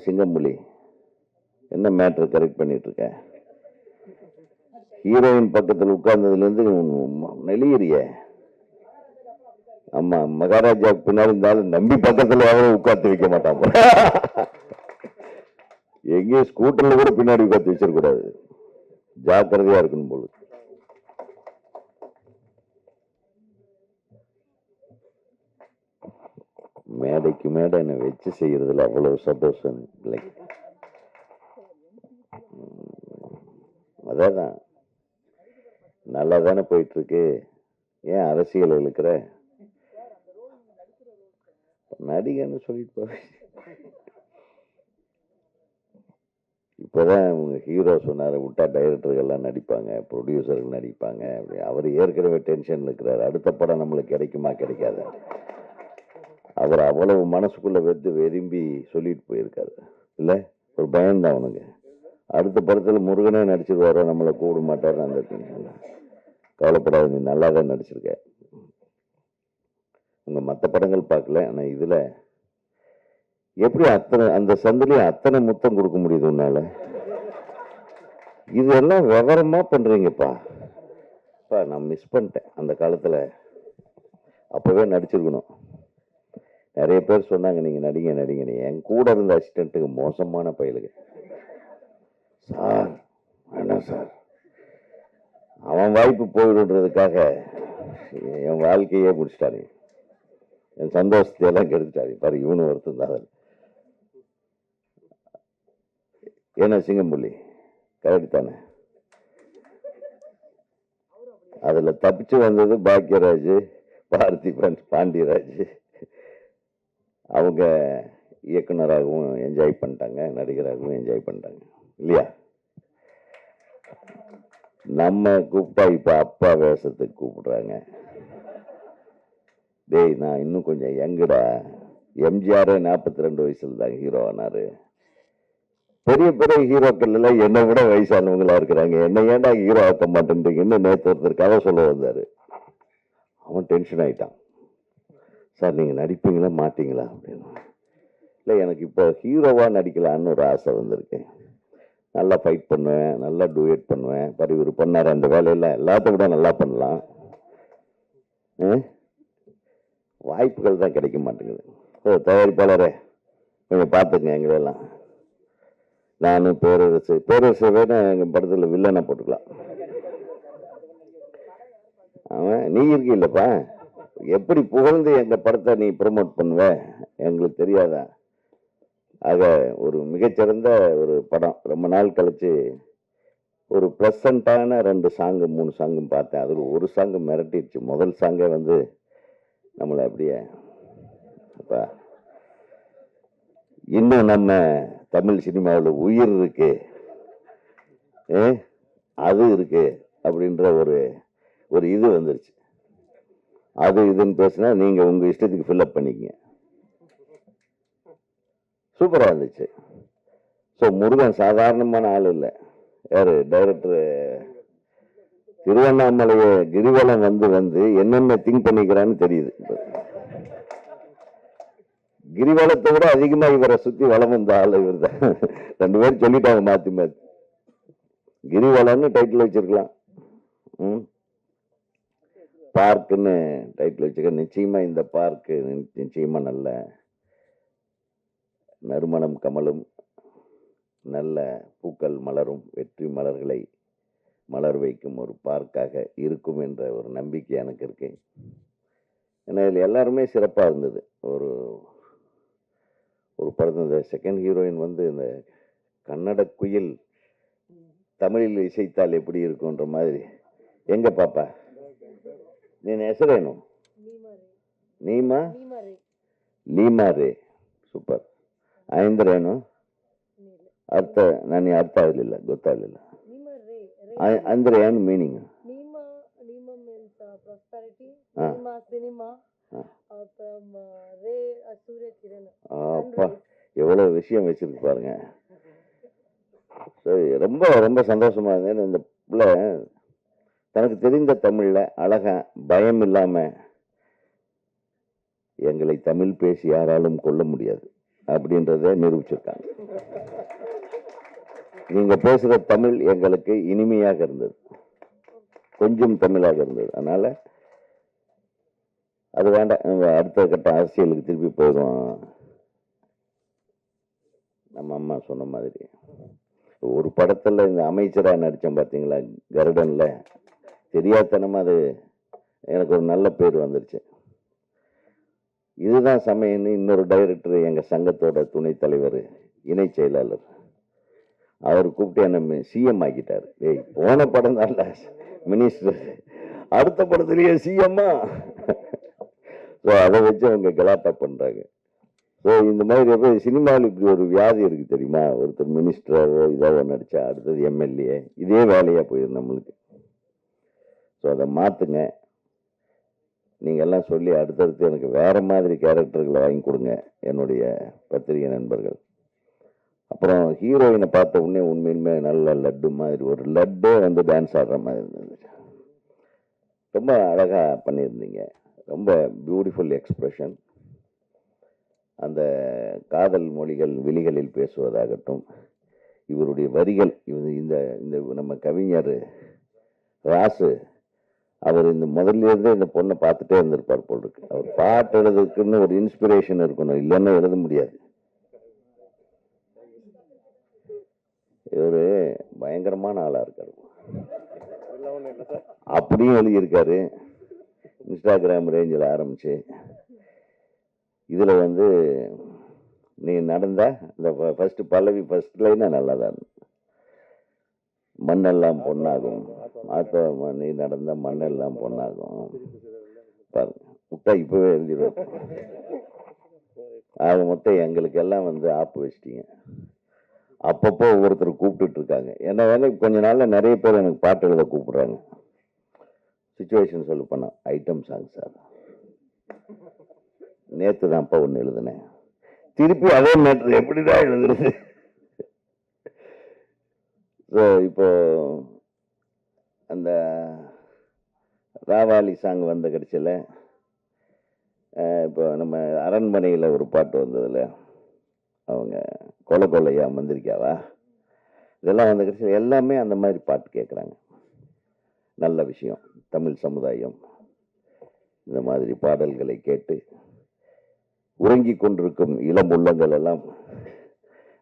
சிங்கம்புலி என்ன matter correct பண்ணிட்டு இருக்க? ஹீரோயின் பக்கத்தில் உட்கார்ந்ததுலேருந்து நெளியறிய. ஆமா, மகாராஜாவுக்கு பின்னாடி இருந்தாலும் நம்பி பக்கத்தில் எவரும் உட்காந்து வைக்க மாட்டான். எங்கேயும் ஸ்கூட்டர்ல கூட பின்னாடி உட்காந்து வச்சிடக்கூடாது, ஜாக்கிரதையா இருக்கணும் போல. மேடைக்கு மேடை என்னை வச்சு செய்யறதுல அவ்வளவு சந்தோஷம் இல்லை. அதான் நல்லா தானே போயிட்டு இருக்கு. ஏன் அரசியல் இருக்கிற நடிகன்னு சொல்லிட்டு போ. இப்பதான் உங்க ஹீரோ சொன்னாரு, விட்டா டைரக்டர்கள்லாம் நடிப்பாங்க, ப்ரொடியூசர்கள் நடிப்பாங்க. அப்படி அவர் ஏற்கனவே டென்ஷன்ல இருக்கிறாரு. அடுத்த படம் நம்மளுக்கு கிடைக்குமா கிடைக்காது. அவர் அவ்வளவு மனசுக்குள்ள விரும்பி சொல்லிட்டு போயிருக்காரு. இல்ல ஒரு பயம்தான் அவனுக்கு. அடுத்த படத்துல முருகனே நடிச்சிருவாரோ, நம்மளை கூப்பிட மாட்டாரு. அந்த கவலைப்படாது, நீ நல்லா தான் நடிச்சிருக்க. உங்க மற்ற படங்கள் பார்க்கல, ஆனா இதுல எப்படி அத்தனை அந்த சந்திலையும் அத்தனை முத்தம் கொடுக்க முடியுது உன்னால? இதெல்லாம் விவரமா பண்றீங்கப்பா. நான் மிஸ் பண்ணிட்டேன் அந்த காலத்துல. அப்பவே நடிச்சிருக்கணும். நிறைய பேர் சொன்னாங்க நீங்க நடிங்க நடிங்க. என் கூட இருந்த அசிஸ்டன்ட்டுக்கு மோசமான பயலுங்க. சார் வேணாம் சார், அவன் வாய்ப்பு போயிடுன்றதுக்காக என் வாழ்க்கையே முடிச்சிட்டாரு, என் சந்தோஷத்தை எல்லாம் கெடுத்துட்டாரு. பாரு, இவனு ஒருத்தன் தான். ஏன்னா சிங்கம்புலி கரெக்ட் தானே? அதுல தப்பிச்சு வந்தது பாக்கியராஜ், பார்த்திபன், பாண்டியராஜ். அவங்க இயக்குனராகவும் என்ஜாய் பண்ணிட்டாங்க, நடிகராகவும் என்ஜாய் பண்ணிட்டாங்க இல்லையா? நம்ம கூப்பிட்டா இப்ப அப்பா வேஷத்துக்கு கூப்பிடுறாங்க. டேய், நான் இன்னும் கொஞ்சம் யங்குடா. எம்ஜிஆர் 42 வயசுல தான் ஹீரோ ஆனாரு. பெரிய பெரிய ஹீரோக்கள் எல்லாம் என்னை விட வயசானவங்களா இருக்கிறாங்க. என்ன ஏன்டா ஹீரோ ஆக்க மாட்டேன்றீங்கன்னு நேற்று ஒருத்தர் கதை சொல்ல வந்தாரு. அவன் டென்ஷன் ஆயிட்டான். சார் நீங்க நடிப்பீங்களா மாட்டீங்களா அப்படின்னு. இல்லை, எனக்கு இப்போ ஹீரோவா நடிக்கலான்னு ஒரு ஆசை வந்திருக்கேன். நல்லா ஃபைட் பண்ணுவேன், நல்லா டூயட் பண்ணுவேன். இவர் பண்ணார் அந்த வேலையெல்லாம், எல்லாத்த விட நல்லா பண்ணலாம். வாய்ப்புகள் தான் கிடைக்க மாட்டேங்குது. தயாரிப்பாளரே கொஞ்சம் பார்த்துங்க எங்களெல்லாம். நானும் பேரரசு வேணா எங்கள் படத்தில் வில்லனை போட்டுக்கலாம். அவன் நீ இருக்கி இல்லப்பா, எப்படி புகழ்ந்து எங்கள் படத்தை நீ ப்ரமோட் பண்ணுவ எங்களுக்கு தெரியாதா? ஆக ஒரு மிகச்சிறந்த ஒரு படம். ரொம்ப நாள் கழிச்சு ஒரு ப்ளசண்டான 2 சாங்கு 3 சாங்கும் பார்த்தேன். அதில் ஒரு சாங்கு மிரட்டிடுச்சு. முதல் சாங்கே நம்மளை அப்படியே அப்பா இன்னும் நம்ம தமிழ் சினிமாவில் உயிர் இருக்கு, அது இருக்கு அப்படின்ற ஒரு இது வந்துருச்சு. அது இதுன்னு பேசினா நீங்க உங்க இஷ்டத்துக்கு ஃபில்அப் பண்ணிக்கங்க. சூப்பரா இருந்துச்சு. ஸோ முருகன் சாதாரணமான ஆள் இல்லை. யாரு டைரக்டர் திருவண்ணாமலைய கிரிவலம் வந்து என்னென்ன திங்க் பண்ணிக்கிறான்னு தெரியுது. கிரிவலத்தை விட அதிகமா இவரை சுத்தி வளம் வந்த ஆள் இவர் தான். 2 பேரும் சொல்லிட்டாங்க மாத்தி மாத்தி. கிரிவலம்னு டைட்டில் வச்சிருக்கலாம், பார்க்குன்னு டைட்டில் வச்சிருக்க. நிச்சயமா இந்த பார்க்கு நிச்சயமா நல்ல நறுமணம் கமலும், நல்ல பூக்கள் மலரும், வெற்றி மலர்களை மலர் வைக்கும் ஒரு பார்க்காக இருக்கும் என்ற ஒரு நம்பிக்கை எனக்கு இருக்கு. ஏன்னா இதில் எல்லாருமே சிறப்பாக இருந்தது. ஒரு படத்தில் இந்த செகண்ட் ஹீரோயின் இந்த கன்னட குயில் தமிழில் இசைத்தால் எப்படி இருக்குன்ற மாதிரி. எங்க பாப்பா நீ ಹೆಸರೇನು? ನೀಮಾ ಲೀಮಾ ರೇ. ಸೂಪರ್. ಅಂದ್ರೆ ಏನು ಅರ್ಥ? ನನಗೆ ಅರ್ಥ ಆಗಲಿಲ್ಲ, ಗೊತ್ತಾಗಲಿಲ್ಲ. ಅಂದ್ರೆ ಏನು ಮೀನಿಂಗ್? அப்பா எவ்வளவு விஷயம் வச்சிருக்கு பாருங்க. சரி, ரொம்ப ரொம்ப சந்தோஷமா இருந்தேன். இந்த பிள்ளை தனக்கு தெரிந்த தமிழ்ல அழகா பயம் இல்லாம எங்களை தமிழ் பேசி யாராலும் கொள்ள முடியாது அப்படின்றத நிரூபிச்சிருக்காங்க. நீங்க பேசுற தமிழ் எங்களுக்கு இனிமையாக இருந்தது, கொஞ்சம் தமிழாக இருந்தது. அதனால அது வேண்டாம், அடுத்த கட்ட அரசியலுக்கு திருப்பி போயிடும். நம்ம அம்மா சொன்ன மாதிரி ஒரு படத்துல இந்த அமைச்சரா நடிச்சேன் பாத்தீங்களா, கருடன்ல, தெரியாதனமா அது எனக்கு ஒரு நல்ல பேர் வந்துருச்சு. இதுதான் சமயம்னு இன்னொரு டைரக்டர், எங்க சங்கத்தோட துணைத் தலைவர், இணை செயலாளர், அவர் கூப்பிட்டு என்ன சிஎம் ஆக்கிட்டாரு. ஏய், போன படம் தான் மினிஸ்டர், அடுத்த படத்திலேயே சிஎம்மா. அதை வச்சு அவங்க கலாட்டா பண்றாங்க. ஸோ இந்த மாதிரி சினிமாவில் இப்படி ஒரு வியாதி இருக்கு தெரியுமா, ஒருத்தர் மினிஸ்டராவோ இதாவோ நடிச்சா அடுத்தது எம்எல்ஏ, இதே வேலையா போயிடும் நம்மளுக்கு. ஸோ அதை மாத்துங்க. நீங்க எல்லாம் சொல்லி அடுத்தடுத்து எனக்கு வேற மாதிரி கேரக்டர்களை வாங்கி கொடுங்க என்னுடைய பத்திரிகை நண்பர்கள். அப்புறம் ஹீரோயினை பார்த்த உடனே உண்மையுமே நல்ல லட்டு மாதிரி, ஒரு லட்டே வந்து டான்ஸ் ஆடுற மாதிரி இருந்தது. ரொம்ப அழகா பண்ணியிருந்தீங்க, ரொம்ப பியூட்டிஃபுல் எக்ஸ்பிரஷன். அந்த காதல் மொழிகள் விழிகளில் பேசுவதாகட்டும், இவருடைய வரிகள், இந்த இந்த நம்ம கவிஞர் ராசு, அவர் இந்த முதல்ல இருந்தே இந்த பொண்ணை பார்த்துட்டே இருந்திருப்பார் போல் இருக்கு. அவர் பாட்டு எழுதுறதுக்குன்னு ஒரு இன்ஸ்பிரேஷன் இருக்கணும், இல்லைன்னா எழுத முடியாது. இவரு பயங்கரமான ஆளா இருக்காரு, அப்படியும் எழுதியிருக்காரு. இன்ஸ்டாகிராம் ரேஞ்சில் ஆரம்பிச்சு இதுல வந்து நீ நடந்த இந்த ஃபர்ஸ்ட் பல்லவி, ஃபர்ஸ்ட் லைனா நல்லாதான், மண்ணெல்லாம் பொண்ணாகும், நீ நடந்த மண்ணெல்லாம் பொண்ணாகும். பாருங்க, விட்டா இப்பவே எழுதிடுவேன். ஆக மொத்தம் எங்களுக்கு எல்லாம் வந்து ஆப்பு வச்சிட்டீங்க. அப்பப்போ ஒவ்வொருத்தர் கூப்பிட்டுட்டு இருக்காங்க. என்ன வேலை கொஞ்ச நாள்ல நிறைய பேர் எனக்கு பாட்டு எழுத கூப்பிடுறாங்க. சிச்சுவேஷன் சொல்ல போனா ஐட்டம் சாங் சார், நேத்து தான்ப்பா ஒண்ணு எழுதுனேன், திருப்பி அதே மேட்ரு எப்படிதான் எழுதுறது. இப்போ அந்த ராவாலி சாங் வந்த கடைசியில், இப்போ நம்ம அரண்மனையில் ஒரு பாட்டு வந்ததுல அவங்க கொலை கொள்ளையா மந்திரிக்காவா, இதெல்லாம் வந்த கடைசியில் எல்லாமே அந்த மாதிரி பாட்டு கேட்குறாங்க. நல்ல விஷயம். தமிழ் சமுதாயம் இந்த மாதிரி பாடல்களை கேட்டு உறங்கி கொண்டிருக்கும் இளம் உள்ளங்கள் எல்லாம்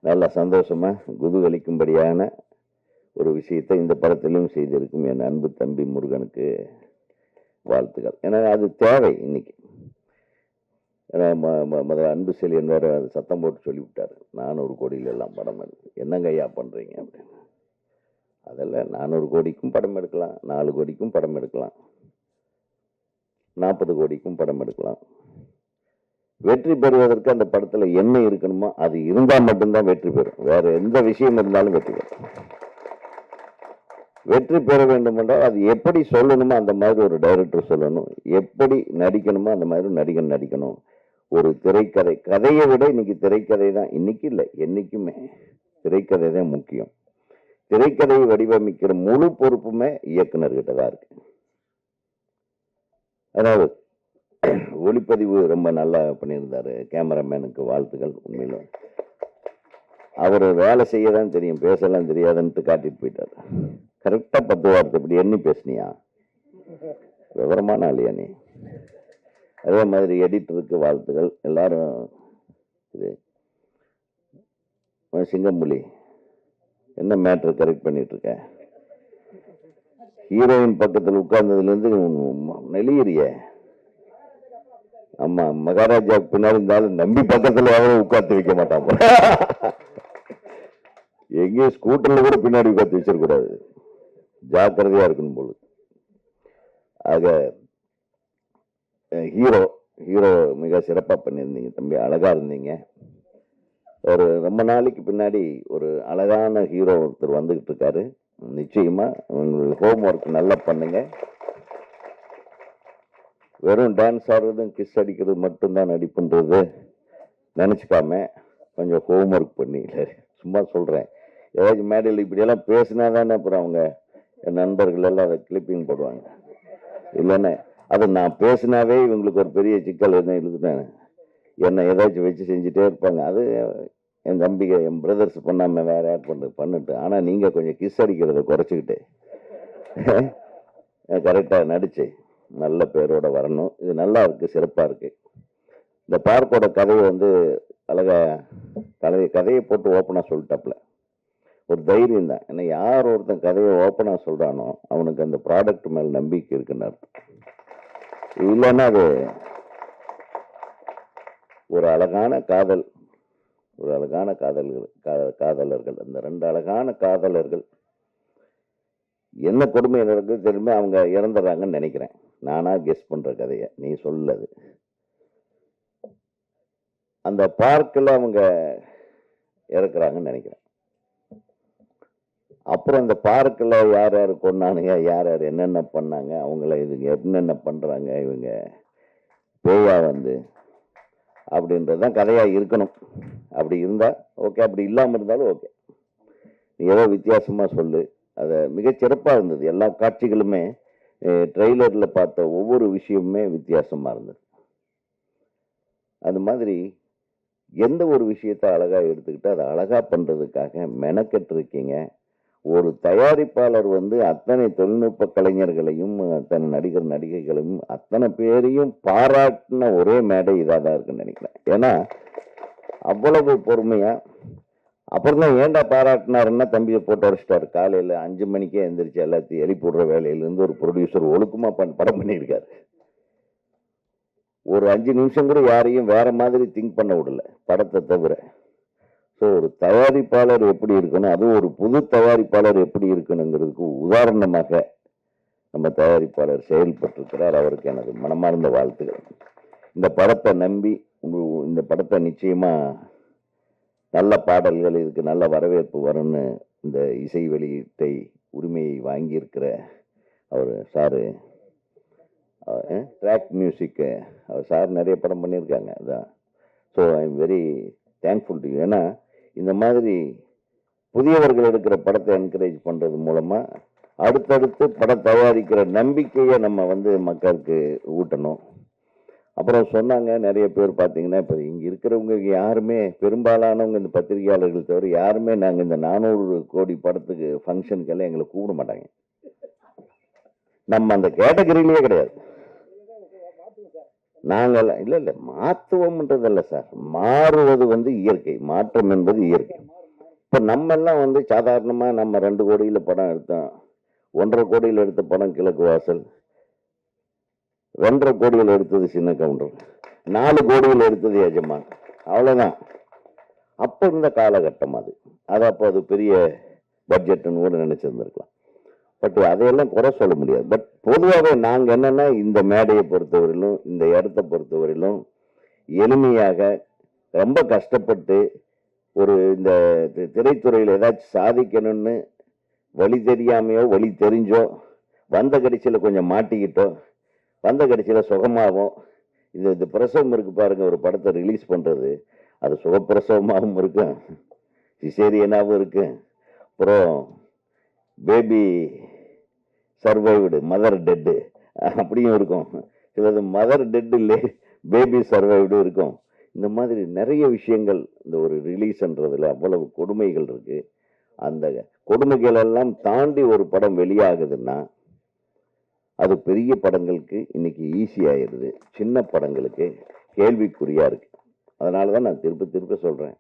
நல்ல சந்தோஷமா குதூகலிக்கும்படியான ஒரு விஷயத்தை இந்த படத்திலும் செய்திருக்கும் என் அன்பு தம்பி முருகனுக்கு வாழ்த்துக்கள். ஏன்னா அது தேவை இன்னைக்கு. அன்பு செல்லியன் வேற அது சத்தம் போட்டு சொல்லிவிட்டாரு, 400 கோடியில எல்லாம் படம் எடுத்து என்னங்க ஐயா பண்றீங்க அப்படின்னு. அதெல்லாம் 400 கோடிக்கும் படம் எடுக்கலாம், 4 கோடிக்கும் படம் எடுக்கலாம், 40 கோடிக்கும் படம் எடுக்கலாம். வெற்றி பெறுவதற்கு அந்த படத்துல என்ன இருக்கணுமோ அது இருந்தா மட்டும்தான் வெற்றி பெறும். வேற எந்த விஷயம் இருந்தாலும் வெற்றி பெறும். வெற்றி பெற வேண்டும் என்றால் அது எப்படி சொல்லணுமோ அந்த மாதிரி ஒரு டைரக்டர் சொல்லணும், எப்படி நடிக்கணுமோ அந்த மாதிரி நடிகன் நடிக்கணும். ஒரு திரைக்கதை, கதையை விட இன்னைக்கு திரைக்கதை தான், இன்னைக்கு இல்லை என்னைக்குமே திரைக்கதை தான் முக்கியம். திரைக்கதையை வடிவமைக்கிற முழு பொறுப்புமே இயக்குனர்கிட்ட தான் இருக்கு. அதாவது ஒளிப்பதிவு ரொம்ப நல்லா பண்ணியிருந்தாரு, கேமராமேனுக்கு வாழ்த்துக்கள். உண்மையில அவர் வேலை செய்ய தான் தெரியும், பேசலாம் தெரியாதுன்ட்டு காட்டிட்டு போயிட்டாரு. கரெக்டா 10 வார்த்தை இப்படி எண்ணி பேசினியா, விவரமான ஆளியா நீ. அதே மாதிரி எடிட்டருக்கு வாழ்த்துக்கள் எல்லாரும். இது சிங்கம்புலி என்ன மேட்ரு கரெக்ட் பண்ணிட்டு இருக்க, ஹீரோயின் பக்கத்தில் உட்கார்ந்ததுல இருந்து நெளியறிய. ஆமா, மகாராஜா பின்னாடி இருந்தாலும் நம்பி பக்கத்துல யாரும் உட்கார்ந்து வைக்க மாட்டான். எங்கேயும் ஸ்கூட்டர்ல கூட பின்னாடி உட்காந்து வச்சிடக்கூடாது, ஜாக்கிரதையா இருக்கணும் போல. ஆக ஹீரோ மிக சிறப்பா பண்ணியிருந்தீங்க தம்பி, அழகா இருந்தீங்க. ஒரு ரொம்ப நாளைக்கு பின்னாடி ஒரு அழகான ஹீரோ ஒருத்தர் வந்துகிட்டு இருக்காரு. நிச்சயமா உங்களுக்கு ஹோம் ஒர்க் நல்லா பண்ணுங்க. வெறும் டான்ஸ் ஆடுறதும் கிஸ் அடிக்கிறது மட்டும்தான் நடிப்புன்றது நினைச்சுக்காம கொஞ்சம் ஹோம் ஒர்க் பண்ணி, சும்மா சொல்றேன், ஏதாச்சும் மேடையில் இப்படியெல்லாம் பேசினா தானே அப்புறம் அவங்க என் நண்பர்கள் எல்லாம் அதை கிளிப்பிங் போடுவாங்க. இல்லைன்னா அது நான் பேசினாவே இவங்களுக்கு ஒரு பெரிய சிக்கல் என்ன எழுதுனேன், என்னை ஏதாச்சும் வச்சு செஞ்சுட்டே இருப்பாங்க. அது என் தம்பிங்க என் பிரதர்ஸ் பண்ணாம வேற யார் பண்ணிட்டு, ஆனா நீங்க கொஞ்சம் கிஸ் அடிக்கிறத குறைச்சிக்கிட்டு கரெக்டா நடிச்சு நல்ல பேரோட வரணும். இது நல்லா இருக்கு, சிறப்பா இருக்கு. இந்த பார்க்கோட கதையை வந்து அழகா கதையை போட்டு ஓப்பனா சொல்லிட்டாப்ல. ஒரு தைரியம் தான். ஏன்னா யார் ஒருத்தன் கதையை ஓப்பனா சொல்றானோ அவனுக்கு அந்த ப்ராடக்ட் மேல நம்பிக்கை இருக்குன்னு அர்த்தம். இல்லைன்னா அது ஒரு அழகான காதல், ஒரு அழகான காதலர்கள், அந்த 2 அழகான காதலர்கள் என்ன கொடுமை நடக்குது தெரியுமா, அவங்க இறந்துடுறாங்கன்னு நினைக்கிறேன். நானா கெஸ் பண்ற கதையை நீ சொல்லது. அந்த பார்க்கில் அவங்க இறக்குறாங்கன்னு நினைக்கிறேன். அப்புறம் அந்த பார்க்கில் யார் யார் கொண்டானுங்க, யார் யார் என்னென்ன பண்ணாங்க, அவங்கள இதுங்க என்னென்ன பண்றாங்க, இவங்க பேயா வந்து அப்படின்றதுதான் கதையா இருக்கணும். அப்படி இருந்தா ஓகே, அப்படி இல்லாம இருந்தாலும் ஓகே. நீ ஏதோ வித்தியாசமா சொல்லு. அது மிகச்சிறப்பா இருந்தது. எல்லா காட்சிகளுமே ட்ரெய்லர்ல பார்த்த ஒவ்வொரு விஷயமுமே வித்தியாசமா இருந்தது. அது மாதிரி எந்த ஒரு விஷயத்த அழகா எடுத்துக்கிட்டு அதை அழகா பண்றதுக்காக மெனக்கெட்டு இருக்கீங்க. ஒரு தயாரிப்பாளர் வந்து அத்தனை தொழில்நுட்ப கலைஞர்களையும் அத்தனை நடிகர் நடிகைகளையும் அத்தனை பேரையும் பாராட்டின ஒரே மேடை இதாக தான் இருக்குன்னு நினைக்கிறேன். ஏன்னா அவ்வளவு பொறுமையா. அப்புறம் தான் ஏன்டா பாராட்டினாருன்னா தம்பியை போட்டு உடச்சிட்டாரு. காலையில் 5 மணிக்கே எந்திரிச்சு எல்லாத்தையும் எழுப்பிடுற வேலையிலேருந்து ஒரு ப்ரொடியூசர் ஒழுக்கமா படம் பண்ணியிருக்காரு. ஒரு 5 நிமிஷம் கூட யாரையும் வேற மாதிரி திங்க் பண்ண விடல படத்தை தவிர. ஸோ ஒரு தயாரிப்பாளர் எப்படி இருக்கணும், அதுவும் ஒரு புது தயாரிப்பாளர் எப்படி இருக்கணுங்கிறதுக்கு உதாரணமாக நம்ம தயாரிப்பாளர் செயல்பட்டிருக்கிறார். அவருக்கு எனது மனமார்ந்த வாழ்த்துக்கள். இந்த படத்தை நம்பி இந்த படத்தை நிச்சயமா நல்ல பாடல்கள், இதுக்கு நல்ல வரவேற்பு வரும்னு இந்த இசை வெளியீட்டை உரிமையை வாங்கியிருக்கிற அவர் சாரு, ட்ராக் மியூசிக்கு அவர் சார் நிறைய படம் பண்ணியிருக்காங்க. அதான். So I am very thankful to you. ஏன்னா இந்த மாதிரி புதியவர்கள் எடுக்கிற படத்தை என்கரேஜ் பண்றது மூலமா அடுத்தடுத்து படம் தயாரிக்கிற நம்பிக்கையை நம்ம வந்து மக்களுக்கு ஊட்டணும். அப்புறம் சொன்னாங்க நிறைய பேர் பார்த்தீங்கன்னா, இப்போ இங்கே இருக்கிறவங்க யாருமே, பெரும்பாலானவங்க இந்த பத்திரிகையாளர்கள் தவிர யாருமே நாங்கள் இந்த 400 கோடி படத்துக்கு ஃபங்க்ஷனுக்கெல்லாம் எங்களை கூப்பிட மாட்டாங்க. நம்ம அந்த கேட்டகரியிலேயே கிடையாது. நாங்கள் இல்லை மாற்றுவோம்ன்றது இல்லை சார், மாறுவது வந்து இயற்கை, மாற்றம் என்பது இயற்கை. இப்போ நம்ம எல்லாம் வந்து சாதாரணமாக நம்ம 2 கோடியில் படம் எடுத்தோம், 1.5 கோடியில் எடுத்த படம் கிழக்கு வாசல், 2.5 கோடியில் எடுத்தது சின்ன கவுண்டர், 4 கோடியில் எடுத்தது எஜமான், அவ்வளோதான். அப்போ இருந்த காலகட்டம் அது. அப்போ அது பெரிய பட்ஜெட்டுன்னு கூட நினைச்சிருந்துருக்கலாம். பட் அதையெல்லாம் குறை சொல்ல முடியாது. பட் பொதுவாகவே நாங்கள் என்னன்னா, இந்த மேடையை பொறுத்தவரையிலும், இந்த இடத்த பொறுத்தவரையிலும் எளிமையாக ரொம்ப கஷ்டப்பட்டு ஒரு இந்த திரைத்துறையில் ஏதாச்சும் சாதிக்கணும்னு வழி தெரியாமையோ வழி தெரிஞ்சோ வந்த கடைசியில் கொஞ்சம் மாட்டிக்கிட்டோ வந்த கடைசியில் சுகமாகவும் இது பிரசவம் இருக்கு பாருங்க, ஒரு படத்தை ரிலீஸ் பண்ணுறது, அது சுகப்பிரசவமாகவும் இருக்கும், சிசேரியனாகவும் இருக்கு, அப்புறம் பேபி சர்வைவ்டு, மதர் டெட்டு அப்படியும் இருக்கும், சிலது மதர் டெட்டு இல்லை பேபி சர்வைவ்டு இருக்கும். இந்த மாதிரி நிறைய விஷயங்கள் இந்த ஒரு ரிலீஸ்ன்றதுல அவ்வளவு கொடுமைகள் இருக்கு. அந்த கொடுமைகள் எல்லாம் தாண்டி ஒரு படம் வெளியாகுதுன்னா அது பெரிய படங்களுக்கு இன்னைக்கு ஈஸி ஆயிடுது, சின்ன படங்களுக்கு கேள்விக்குறியா இருக்கு. அதனாலதான் நான் திருப்ப சொல்றேன்,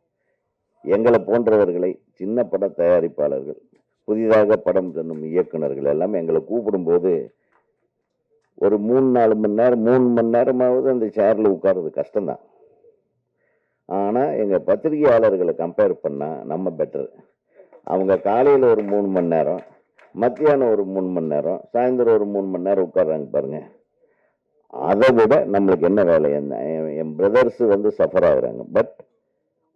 எங்களை போன்றவர்களை சின்ன பட தயாரிப்பாளர்கள், புதிதாக படம் தன்னும் இயக்குநர்கள் எல்லாம் எங்களை கூப்பிடும்போது ஒரு 3-4 மணி நேரம் 3 மணி நேரமாவது அந்த சேர்ல உட்கார்றது கஷ்டம்தான். ஆனா எங்க பத்திரிகையாளர்களை கம்பேர் பண்ணா நம்ம பெட்டர். அவங்க காலையில ஒரு 3 மணி நேரம், மத்தியானம் ஒரு 3 மணி நேரம், சாயந்தரம் ஒரு 3 மணி நேரம் உட்கார்றாங்க பாருங்க. அதை விட நம்மளுக்கு என்ன வேலை? என்ன என் பிரதர்ஸ் வந்து சஃபர் ஆகுறாங்க. பட்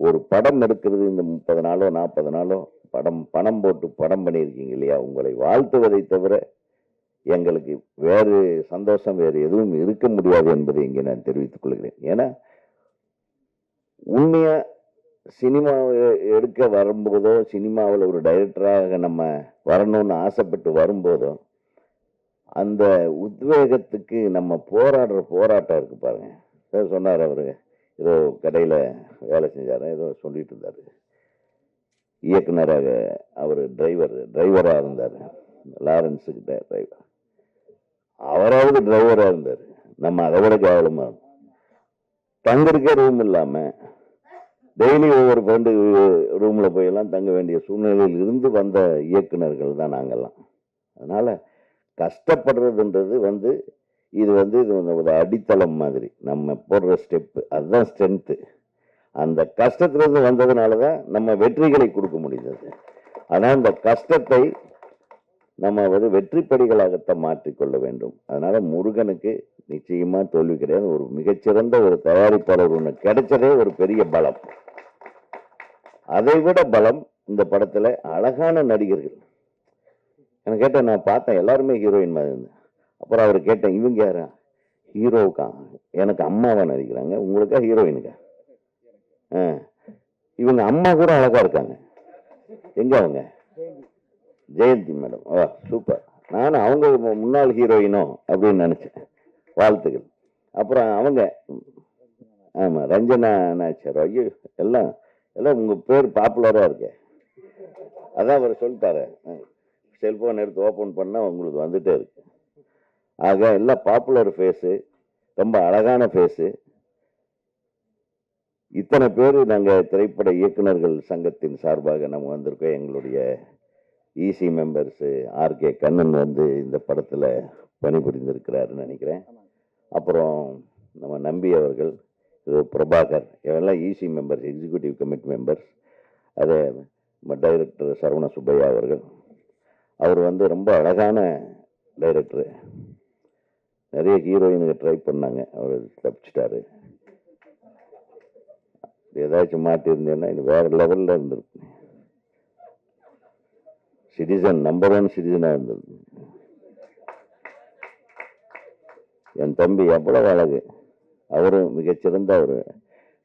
ஒரு படம் எடுக்கிறது இந்த 30 நாளோ 40 நாளோ பணம் போட்டு படம் பண்ணியிருக்கீங்க இல்லையா, உங்களை வாழ்த்துவதை தவிர எங்களுக்கு வேறு சந்தோஷம் வேறு எதுவும் இருக்க முடியாது என்பதை இங்கே நான் தெரிவித்துக் கொள்கிறேன். ஏன்னா உண்மையா சினிமா எடுக்க வரும்போதோ, சினிமாவில் ஒரு டைரக்டராக நம்ம வரணும்னு ஆசைப்பட்டு வரும்போதோ, அந்த உத்வேகத்துக்கு நம்ம போராடுற போராட்டம் இருக்கு பாருங்க. சொன்னார் அவரு, ஏதோ கடையில் வேலை செஞ்சார், ஏதோ சொல்லிட்டு இருந்தார். இயக்குனராக அவர் டிரைவராக இருந்தார், லாரன்ஸுக்கு டிரைவர். அவராவது டிரைவராக இருந்தார், நம்ம அதை விட கேவலமாக தங்கிருக்க ரூம் இல்லாமல் டெய்லி ஒவ்வொரு ஃப்ரெண்டு ரூமில் போயெல்லாம் தங்க வேண்டிய சூழ்நிலையில் இருந்து வந்த இயக்குனர்கள் தான் நாங்கள்லாம். அதனால் கஷ்டப்படுறதுன்றது இது ஒரு அடித்தளம் மாதிரி, நம்ம போடுற ஸ்டெப்பு அதுதான் ஸ்ட்ரென்த்து. அந்த கஷ்டத்திலிருந்து வந்ததுனால தான் நம்ம வெற்றிகளை கொடுக்க முடிந்தது. ஆனால் இந்த கஷ்டத்தை நம்ம வெற்றிப்படிகளாகத்தான் மாற்றிக்கொள்ள வேண்டும். அதனால முருகனுக்கு நிச்சயமா தோல்வி கிடையாது. ஒரு மிகச்சிறந்த ஒரு தயாரிப்பாளர் ஒன்று கிடைச்சதே ஒரு பெரிய பலம். அதை விட பலம் இந்த படத்துல அழகான நடிகர்கள். எனக்கு கேட்டேன், நான் பார்த்தேன் எல்லாருமே ஹீரோயின் மாதிரி இருந்தேன். அப்புறம் அவர் கேட்டேன், இவங்க யாரா? ஹீரோவுக்கா? எனக்கு அம்மாவா நடிக்கிறாங்க, உங்களுக்கா ஹீரோயினுக்கா? இவங்க அம்மா கூட அழகா இருக்காங்க. எங்க அவங்க? ஜெயந்தி மேடம். சூப்பர். நானும் அவங்க முன்னாள் ஹீரோயினோ அப்படின்னு நினைச்சேன். வாழ்த்துக்கள். அப்புறம் அவங்க ஆமா ரஞ்சனா நாச்சர். ஐயோ, எல்லாம் உங்க பேர் பாப்புலரா இருக்கு. அதான் அவர் சொல்லிட்டாரு, செல்போன் எடுத்து ஓபன் பண்ணா உங்களுக்கு வந்துட்டே இருக்கு. ஆக எல்லாம் பாப்புலர் ஃபேஸு, ரொம்ப அழகான ஃபேஸு. இத்தனை பேர் நாங்கள் திரைப்பட இயக்குநர்கள் சங்கத்தின் சார்பாக நம்ம வந்திருக்கோம். எங்களுடைய இசி மெம்பர்ஸு ஆர்கே கண்ணன் இந்த படத்தில் பணிபுரிந்திருக்கிறாருன்னு நினைக்கிறேன். அப்புறம் நம்ம நம்பி அவர்கள், பிரபாகர், இவெல்லாம் EC members, executive committee members. அதே டைரக்டர் சரவண சுப்பையா அவர்கள், அவர் ரொம்ப அழகான டைரக்டரு. நிறைய ஹீரோயினுக்கு ட்ரை பண்ணாங்க, அவர் தப்பிச்சிட்டாரு. ஏதாச்சும் மாற்றிருந்தேன்னா இது வேற லெவலில் இருந்திருக்கு. சிட்டிசன், நம்பர் 1 சிட்டிசனாக இருந்தது. என் தம்பி எவ்வளவு அழகு, அவரும் மிகச்சிறந்த ஒரு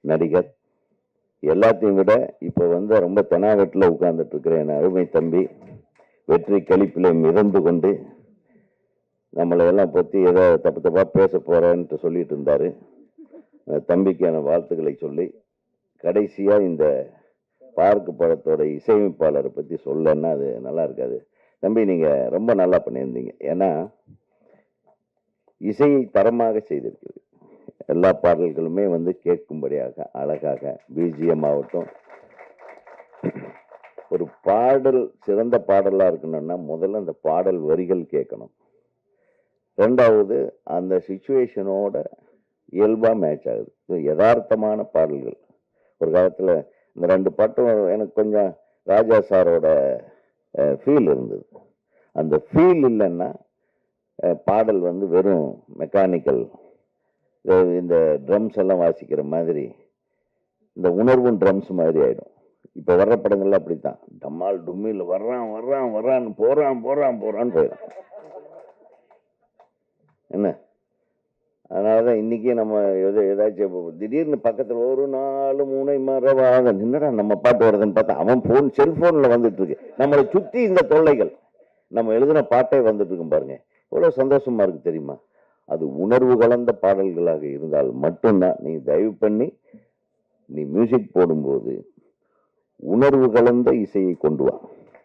நடிகர். எல்லாத்தையும் விட இப்போ ரொம்ப தெனாவெட்டில் உட்கார்ந்துட்டு இருக்கிற என் அருமை தம்பி வெற்றி கழிப்பிலே மிதந்து கொண்டு நம்மளை எல்லாம் பற்றி ஏதோ தப்பா பேச போறேன்ட்டு சொல்லிட்டு இருந்தாரு. தம்பிக்கான வாழ்த்துக்களை சொல்லி கடைசியா இந்த பார்க்கு படத்தோட இசையமைப்பாளரை பத்தி சொல்லன்னா அது நல்லா இருக்காது. தம்பி, நீங்க ரொம்ப நல்லா பண்ணியிருந்தீங்க. ஏன்னா இசையை தரமாக செய்திருக்கிறது. எல்லா பாடல்களுமே கேட்கும்படியாக அழகாக, பிஜிஎம் ஆகட்டும். ஒரு பாடல் சிறந்த பாடலா இருக்கணும்னா முதல்ல அந்த பாடல் வரிகள் கேட்கணும். ரெண்டாவது அந்த சிச்சுவேஷனோட இயல்பா மேட்ச் ஆகுது. யதார்த்தமான பாடல்கள். ஒரு காலத்துல இந்த 2 பாட்டும் எனக்கு கொஞ்சம் ராஜா சாரோட ஃபீல் இருந்தது. அந்த ஃபீல் இல்லைன்னா பாடல் வெறும் மெக்கானிக்கல், இந்த ட்ரம்ஸ் எல்லாம் வாசிக்கிற மாதிரி, இந்த உணர்வும் ட்ரம்ஸ் மாதிரி ஆயிடும். இப்ப வர்ற படங்கள்லாம் அப்படித்தான், டம்மால் டும்மில் வர்றான்னு போறான்னு போயிடும். என்ன, அதனாலதான் இன்னைக்கு நம்ம ஏதாச்சும் திடீர்னு பக்கத்துல ஒரு 4 மூணை மரவாத நின்னடா நம்ம பாட்டு வருதுன்னு பார்த்தா அவன் செல்போன்ல வந்துட்டு இருக்கு. நம்மளை சுத்தி இந்த தொல்லைகள், நம்ம எழுதின பாட்டே வந்துட்டு இருக்கும் பாருங்க, எவ்வளவு சந்தோஷமா இருக்கு தெரியுமா? அது உணர்வு கலந்த பாடல்களாக இருந்தால் மட்டும்தான். நீ தயவு பண்ணி நீ மியூசிக் போடும்போது உணர்வு கலந்த இசையை கொண்டு வா.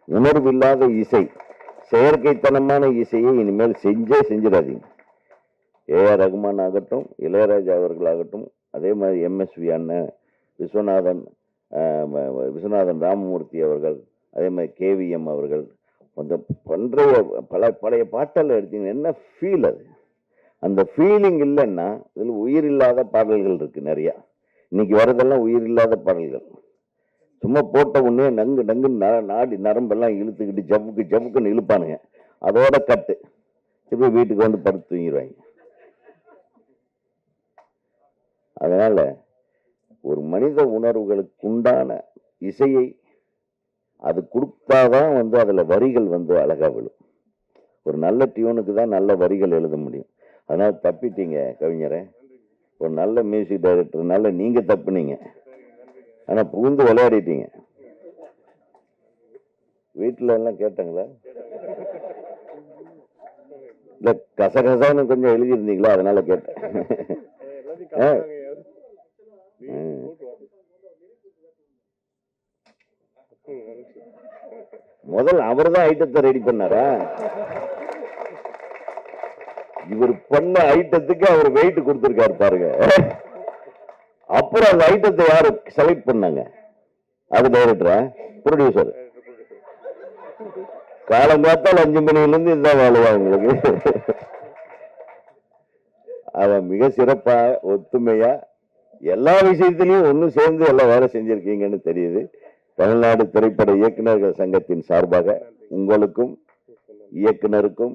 உணர்வு இல்லாத இசை, செயற்கைத்தனமான இசையை இனிமேல் செஞ்சிடாதீங்க. ஏஆர் ரகுமான் ஆகட்டும், இளையராஜா அவர்களாகட்டும், அதே மாதிரி எம்எஸ்வி அண்ணன், விஸ்வநாதன் ராமமூர்த்தி அவர்கள், அதே மாதிரி கேவிஎம் அவர்கள், கொஞ்சம் பழைய பாட்டெல்லாம் எடுத்தீங்க, என்ன ஃபீல் அது? அந்த ஃபீலிங் இல்லைன்னா இதில் உயிர் இல்லாத பாடல்கள் இருக்கு நிறைய. இன்னைக்கு வரதெல்லாம் உயிர் இல்லாத பாடல்கள். சும்மா போட்ட உடனே நங்கு நாடி நரம்பெல்லாம் இழுத்துக்கிட்டு ஜவுக்குன்னு இழுப்பானுங்க. அதோட கட்டு திருப்பி வீட்டுக்கு படுத்து தூங்கிடுவாங்க. அதனால ஒரு மனித உணர்வுகளுக்கு உண்டான இசையை அது கொடுத்தாதான் அதுல வரிகள் அழகா விழும். ஒரு நல்ல டியூனுக்கு தான் நல்ல வரிகள் எழுத முடியும். அதனால தப்பிட்டீங்க கவிஞரை, ஒரு நல்ல மியூசிக் டைரக்டர்னால நீங்க தப்புனீங்க, ஆனா புகுந்து விளையாடிட்டீங்க. வீட்டுல எல்லாம் கேட்டாங்களா? இல்ல கசகசான்னு கொஞ்சம் எழுதியிருந்தீங்களா, அதனால கேட்டேன். முதல்ல அவர் தான் ஐட்டத்தை ரெடி பண்ணாரா? இவர் பண்ண ஐட்டத்துக்கு அவர் வெயிட் கொடுத்திருக்காரு பாருங்க. அப்புறம் அந்த ஐட்டத்தை யாரு செலக்ட் பண்ணாங்க? அது டைரக்டரா, ப்ரொடியூசர்? காலங்காத்தால் 5 மணில இருந்து இதுதான் வேலையா உங்களுக்கு? அவன் மிக சிறப்பா ஒத்துமையா எல்லா விஷயத்திலையும் ஒன்னும் சேர்ந்து எல்லாம் வேலை செஞ்சிருக்கீங்கன்னு தெரியுது. தமிழ்நாடு திரைப்பட இயக்குநர்கள் சங்கத்தின் சார்பாக உங்களுக்கும் இயக்குனருக்கும்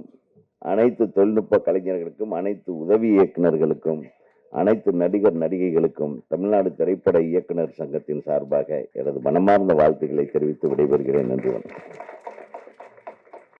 அனைத்து தொழில்நுட்ப கலைஞர்களுக்கும் அனைத்து உதவி இயக்குநர்களுக்கும் அனைத்து நடிகர் நடிகைகளுக்கும் தமிழ்நாடு திரைப்பட இயக்குனர் சங்கத்தின் சார்பாக எனது மனமார்ந்த வாழ்த்துக்களை தெரிவித்து விடைபெறுகிறேன். நன்றி.